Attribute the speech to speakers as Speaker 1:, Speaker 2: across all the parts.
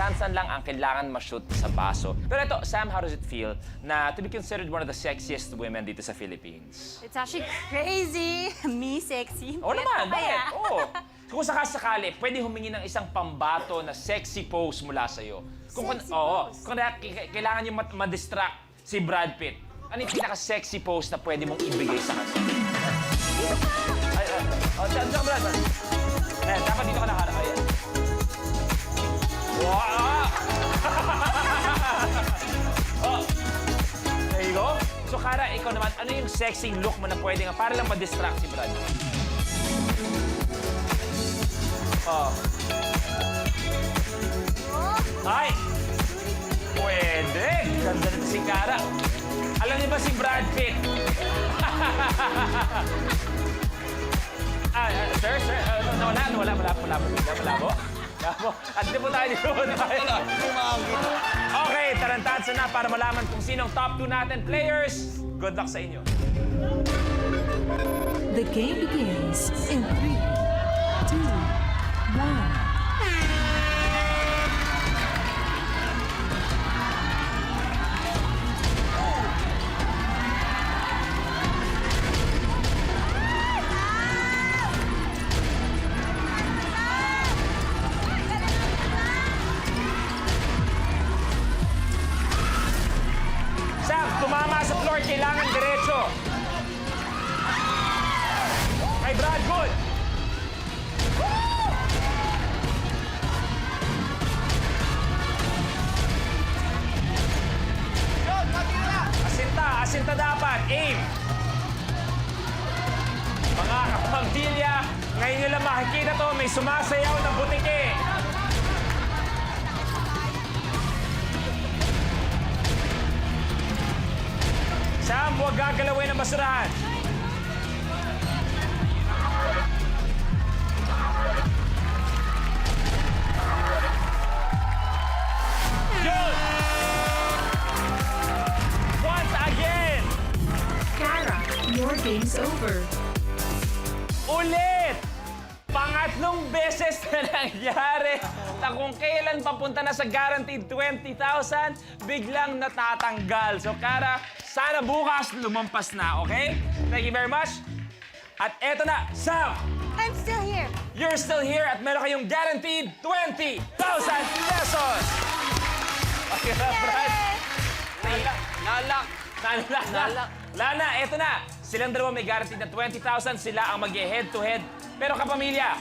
Speaker 1: tansan lang ang kailangan ma-shoot sa baso. Pero ito, Sam, how does it feel na to be considered one of the sexiest women dito sa Philippines?
Speaker 2: It's actually crazy. Me sexy.
Speaker 1: Oo naman, bakit?
Speaker 2: Kaya.
Speaker 1: Oo. Kung sakasakali, pwede humingi ng isang pambato na sexy pose mula sa'yo.
Speaker 2: Sexy
Speaker 1: oo,
Speaker 2: pose?
Speaker 1: kung kailangan nyo ma-distract si Brad Pitt, ano yung pinaka-sexy pose na pwede mong ibigay sa kanya? Diyan ka, Brad. Ayan, dapat dito ka nakaharap. Ayan. Wow! Oh. There you go. So, Kara, ikaw naman, ano yung sexy look mo na pwede nga para lang ma-distract si Brad? Oh. Ay! Pwede! Ganda na si Kara. Alam niyo ba si Brad Pitt? Sir? Nawala po. At di po tayo dito. Okay, tarantahan na para malaman kung sino ang top 2 natin players. Good luck sa inyo.
Speaker 3: The game begins in 3, 2, 1.
Speaker 1: Sam, tumama sa floor, kailangan diretso. Kay Brad, good. Asinta dapat. Aim. Mga kapamilya, ngayon nyo lang makikita to, may sumasayaw na butike. Sam, huwag gagalawin ang basurahan. Good! Once again!
Speaker 3: Kara, your game's over.
Speaker 1: Ulit! Pangatlong beses na nangyari na kung kailan papunta na sa guaranteed 20,000, biglang natatanggal. So, Kara, sana bukas lumampas na, okay? Thank you very much. At eto na, Sam!
Speaker 2: I'm still here.
Speaker 1: You're still here at meron kayong guaranteed 20,000 pesos! Okay na, Brad? Nalak. Lana, eto na. Silang dalawa may guaranteed na 20,000. Sila ang mag-head-to-head. Pero kapamilya,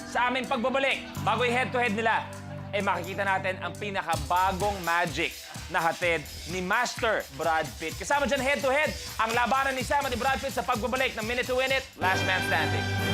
Speaker 1: sa aming pagbabalik, bago i-head-to-head nila, makikita natin ang pinakabagong magic na hatid ni Master Brad Pitt. Kasama dyan head-to-head ang labanan ni Sam at ni Brad Pitt sa pagbabalik ng Minute to Win It, Last Man Standing.